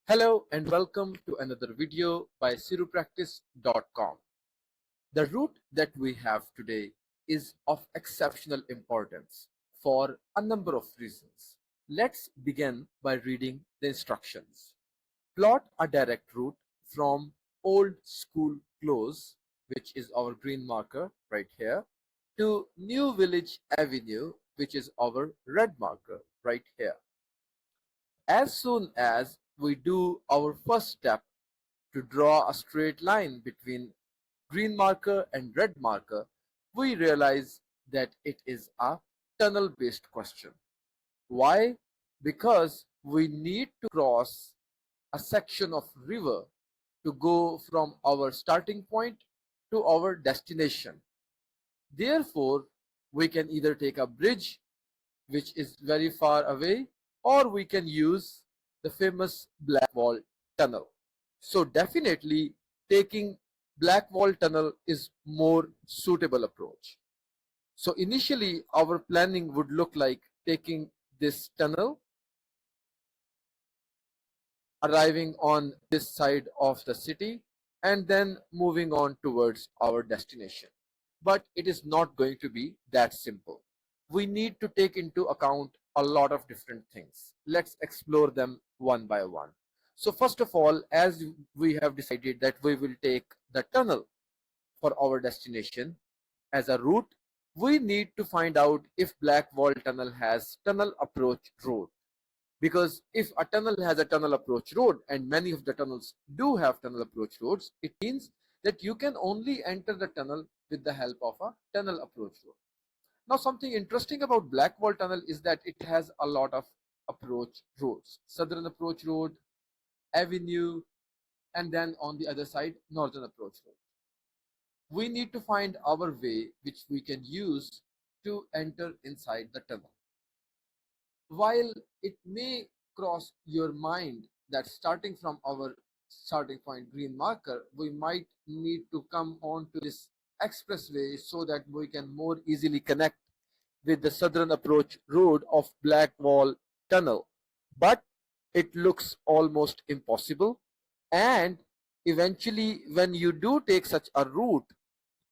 Hello and welcome to another video by sirupractice.com. The route that we have today is of exceptional importance for a number of reasons. Let's begin by reading the instructions. Plot a direct route from Old School Close, which is our green marker right here, to New Village Avenue, which is our red marker right here. As soon as we do our first step to draw a straight line between green marker and red marker, we realize that it is a tunnel based question. Why? Because we need to cross a section of river to go from our starting point to our destination. Therefore, we can either take a bridge which is very far away, or we can use the famous Blackwall tunnel. So definitely taking Blackwall tunnel is more suitable approach. So initially our planning would look like taking this tunnel, arriving on this side of the city, and then moving on towards our destination. But it is not going to be that simple. We need to take into account a lot of different things. Let's explore them one by one. So first of all, as we have decided that we will take the tunnel for our destination as a route, we need to find out if Blackwall tunnel has tunnel approach road. Because if a tunnel has a tunnel approach road, and many of the tunnels do have tunnel approach roads, it means that you can only enter the tunnel with the help of a tunnel approach road. Now, something interesting about Blackwall tunnel is that it has a lot of approach roads. Southern approach road, avenue, and then on the other side, northern approach road. We need to find our way which we can use to enter inside the tunnel. While it may cross your mind that starting from our starting point green marker, we might need to come on to this expressway so that we can more easily connect with the southern approach road of Blackwall tunnel. But it looks almost impossible, and eventually when you do take such a route,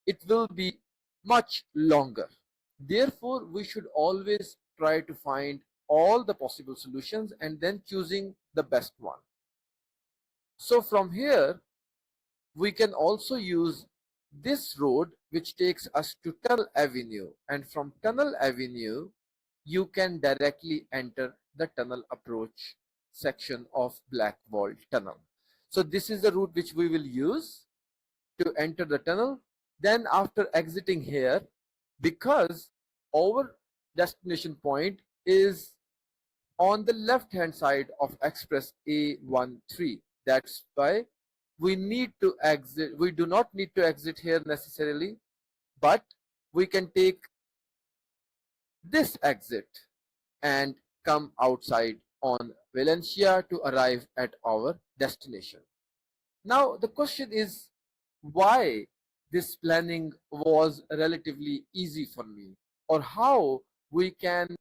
it will be much longer. Therefore, we should always try to find all the possible solutions and then choosing the best one. So from here, we can also use this road which takes us to Tunnel Avenue, and from Tunnel Avenue, you can directly enter the tunnel approach section of Blackwall tunnel. So this is the route which we will use to enter the tunnel. Then after exiting here, because our destination point is on the left hand side of express A13, that's why we need to exit. We do not need to exit here necessarily, but we can take this exit and come outside on Valencia to arrive at our destination. Now the question is, why this planning was relatively easy for me, or how we can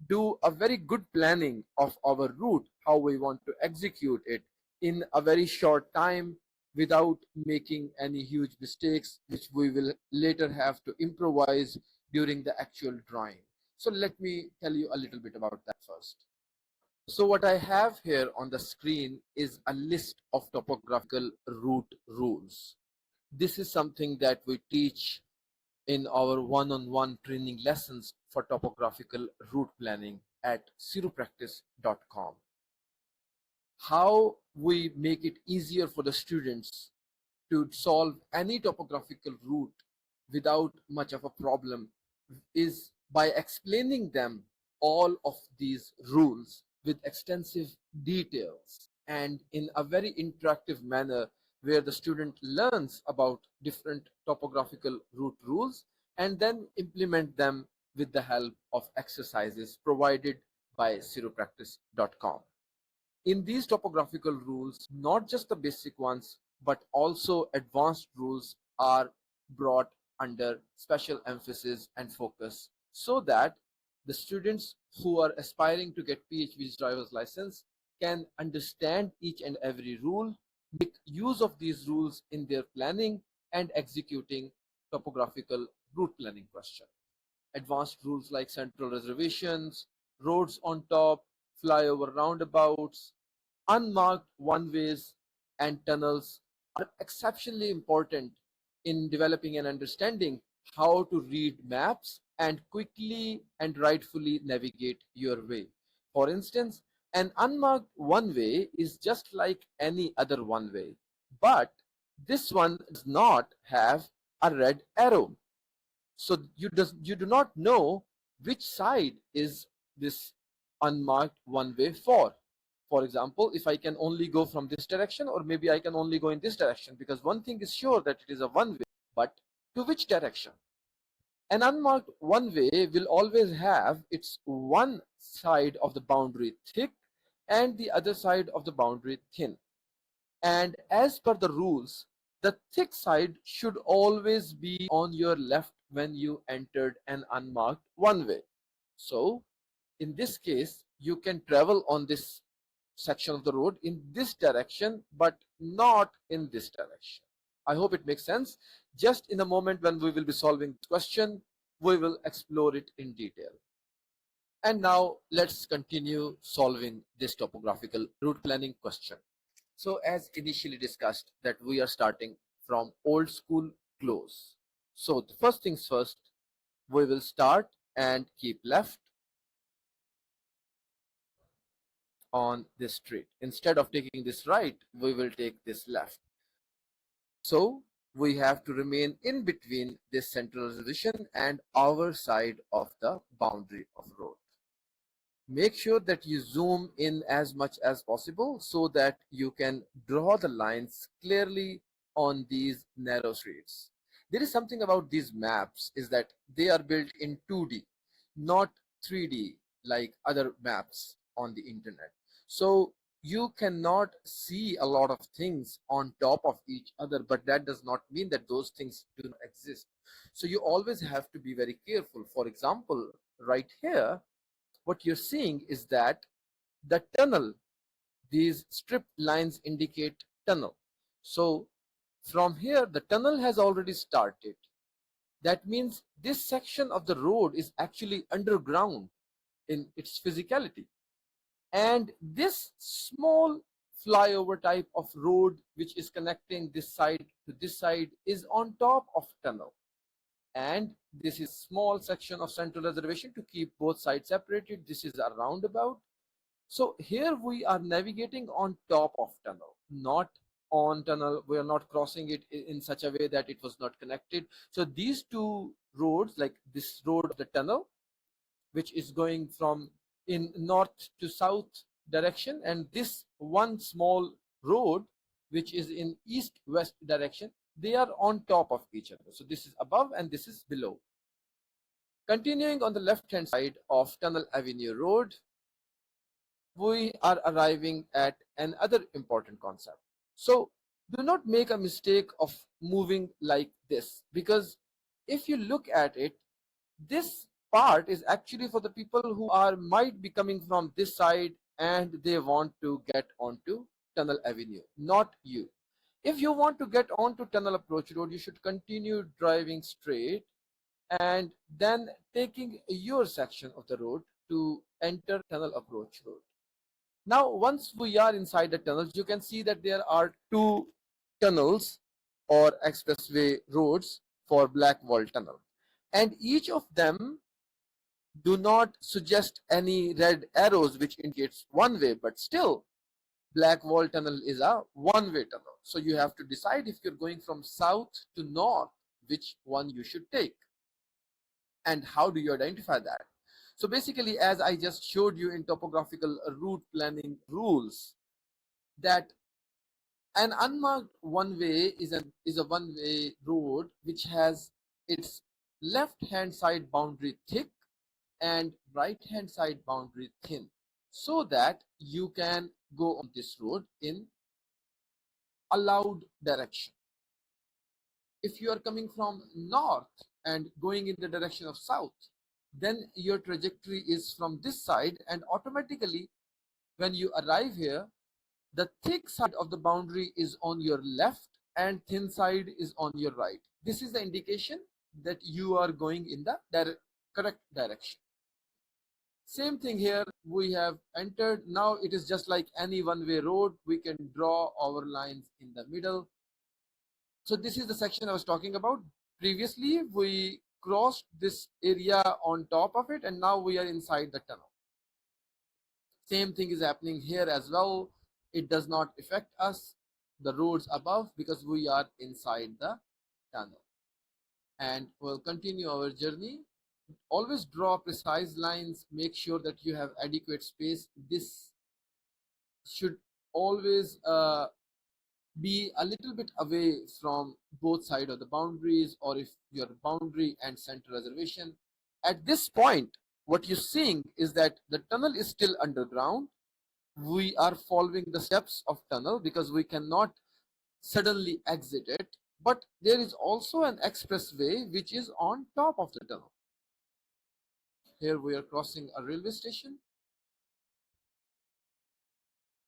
do a very good planning of our route, how we want to execute it in a very short time without making any huge mistakes which we will later have to improvise during the actual drawing. So let me tell you a little bit about that first. So what I have here on the screen is a list of topographical route rules. This is something that we teach in our one-on-one training lessons for topographical route planning at sirupractice.com. How we make it easier for the students to solve any topographical route without much of a problem is by explaining them all of these rules with extensive details and in a very interactive manner, where the student learns about different topographical route rules and then implement them with the help of exercises provided by sirupractice.com. In these topographical rules, not just the basic ones, but also advanced rules are brought under special emphasis and focus, so that the students who are aspiring to get PHV's driver's license can understand each and every rule, make use of these rules in their planning and executing topographical route planning question. Advanced rules like central reservations, roads on top, flyover roundabouts, unmarked one-ways, and tunnels are exceptionally important in developing and understanding how to read maps and quickly and rightfully navigate your way. For instance, an unmarked one-way is just like any other one-way, but this one does not have a red arrow. So you do not know which side is this unmarked one way for. For example, if I can only go from this direction, or maybe I can only go in this direction, because one thing is sure that it is a one way, but to which direction? An unmarked one way will always have its one side of the boundary thick and the other side of the boundary thin. And as per the rules, the thick side should always be on your left when you entered an unmarked one way. So in this case, you can travel on this section of the road in this direction, but not in this direction. I hope it makes sense. Just in a moment when we will be solving this question, we will explore it in detail. And now let's continue solving this topographical route planning question. So as initially discussed, that we are starting from old school close. So the first things first, we will start and keep left on this street. Instead of taking this right, we will take this left. So we have to remain in between this central reservation and our side of the boundary of road. Make sure that you zoom in as much as possible so that you can draw the lines clearly on these narrow streets. There is something about these maps is that they are built in 2D, not 3D like other maps on the internet. So you cannot see a lot of things on top of each other, but that does not mean that those things do not exist. So you always have to be very careful. For example, right here, what you're seeing is that the tunnel, these strip lines indicate tunnel. So from here, the tunnel has already started. That means this section of the road is actually underground in its physicality. And this small flyover type of road, which is connecting this side to this side, is on top of tunnel. And this is small section of central reservation to keep both sides separated. This is a roundabout. So here we are navigating on top of tunnel, not on tunnel. We are not crossing it in such a way that it was not connected. So these two roads, like this road of the tunnel, which is going from in north to south direction, and this one small road which is in east west direction, they are on top of each other. So this is above and this is below. Continuing on the left hand side of Tunnel Avenue Road, we are arriving at another important concept. So do not make a mistake of moving like this, because if you look at it, this part is actually for the people who might be coming from this side and they want to get onto Tunnel Avenue, not you. If you want to get onto Tunnel Approach Road, you should continue driving straight and then taking your section of the road to enter Tunnel Approach Road. Now, once we are inside the tunnels, you can see that there are two tunnels or expressway roads for Blackwall tunnel, and each of them do not suggest any red arrows which indicates one way, but still Blackwall tunnel is a one-way tunnel. So you have to decide if you're going from south to north, which one you should take. And how do you identify that? So basically, as I just showed you in topographical route planning rules, that an unmarked one-way is a one-way road which has its left-hand side boundary thick and right-hand side boundary thin, so that you can go on this road in allowed direction. If you are coming from north and going in the direction of south, then your trajectory is from this side, and automatically When you arrive here, the thick side of the boundary is on your left and thin side is on your right. This is the indication that you are going in the correct direction. Same thing here, we have entered. Now it is just like any one-way road. We can draw our lines in the middle. So this is the section I was talking about. Previously, we crossed this area on top of it, and now we are inside the tunnel. Same thing is happening here as well. It does not affect us, the roads above, because we are inside the tunnel. And we'll continue our journey. Always draw precise lines. Make sure that you have adequate space. This should always be a little bit away from both sides of the boundaries, or if your boundary and center reservation. At this point, what you're seeing is that the tunnel is still underground. We are following the steps of tunnel because we cannot suddenly exit it, but there is also an expressway which is on top of the tunnel. Here we are crossing a railway station,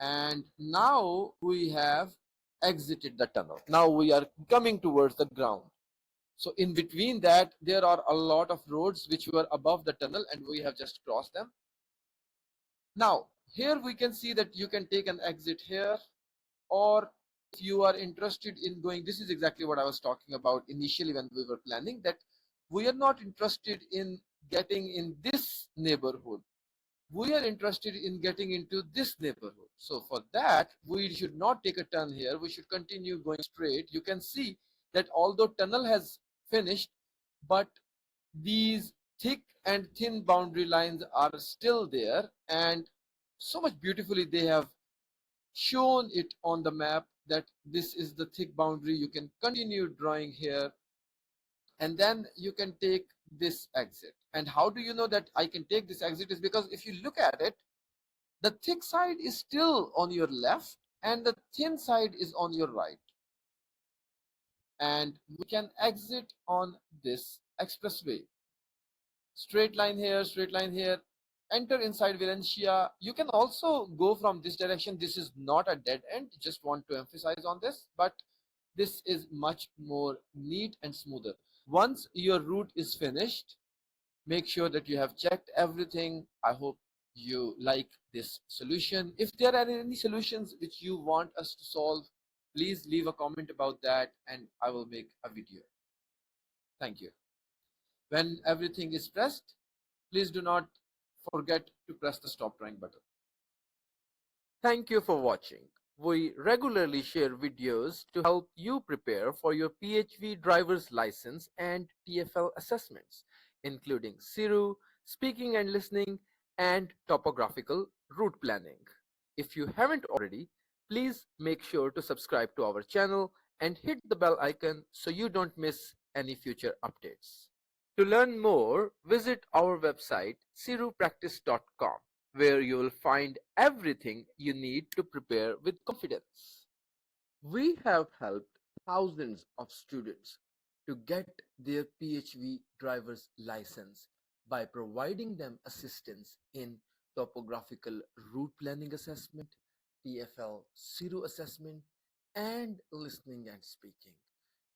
and now we have exited the tunnel. Now we are coming towards the ground. So in between that, there are a lot of roads which were above the tunnel, and we have just crossed them. Now here we can see that you can take an exit here, or if you are interested in going, this is exactly what I was talking about initially when we were planning, that we are not interested in getting in this neighborhood. We are interested in getting into this neighborhood. So for that, we should not take a turn here. We should continue going straight. You can see that although tunnel has finished, but these thick and thin boundary lines are still there, and so much beautifully they have shown it on the map that this is the thick boundary. You can continue drawing here, and then you can take this exit. And how do you know that I can take this exit? Is because if you look at it, the thick side is still on your left and the thin side is on your right, and we can exit on this expressway. Straight line here, straight line here, enter inside Valencia. You can also go from this direction. This is not a dead end, just want to emphasize on this, but this is much more neat and smoother. Once your route is finished, make sure that you have checked everything. I hope you like this solution. If there are any solutions which you want us to solve, please leave a comment about that and I will make a video. Thank you. When everything is pressed, please do not forget to press the stop drawing button. Thank you for watching. We regularly share videos to help you prepare for your PHV driver's license and TfL assessments, including CIRU, speaking and listening, and topographical route planning. If you haven't already, please make sure to subscribe to our channel and hit the bell icon so you don't miss any future updates. To learn more, visit our website cirupractice.com, where you will find everything you need to prepare with confidence. We have helped thousands of students to get their PHV driver's license by providing them assistance in topographical route planning assessment, TfL CIRU assessment, and listening and speaking.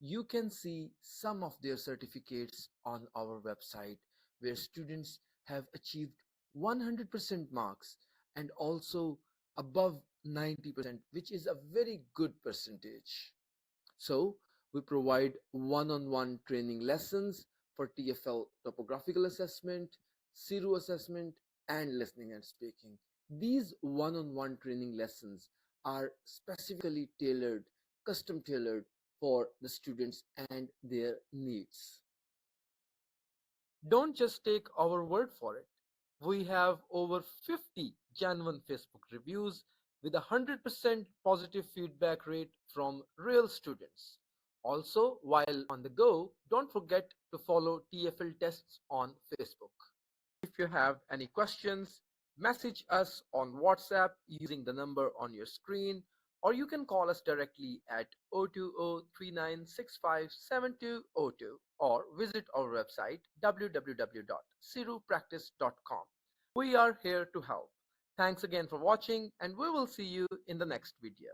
You can see some of their certificates on our website, where students have achieved 100% marks and also above 90%, which is a very good percentage. So we provide one-on-one training lessons for TfL topographical assessment, CIRU assessment, and listening and speaking. These one-on-one training lessons are specifically tailored, custom tailored for the students and their needs. Don't just take our word for it. We have over 50 genuine Facebook reviews with a 100% positive feedback rate from real students. Also, while on the go, don't forget to follow TfL Tests on Facebook. If you have any questions, message us on WhatsApp using the number on your screen, or you can call us directly at 020-3965-7202, or visit our website www.cirupractice.com. We are here to help. Thanks again for watching, and we will see you in the next video.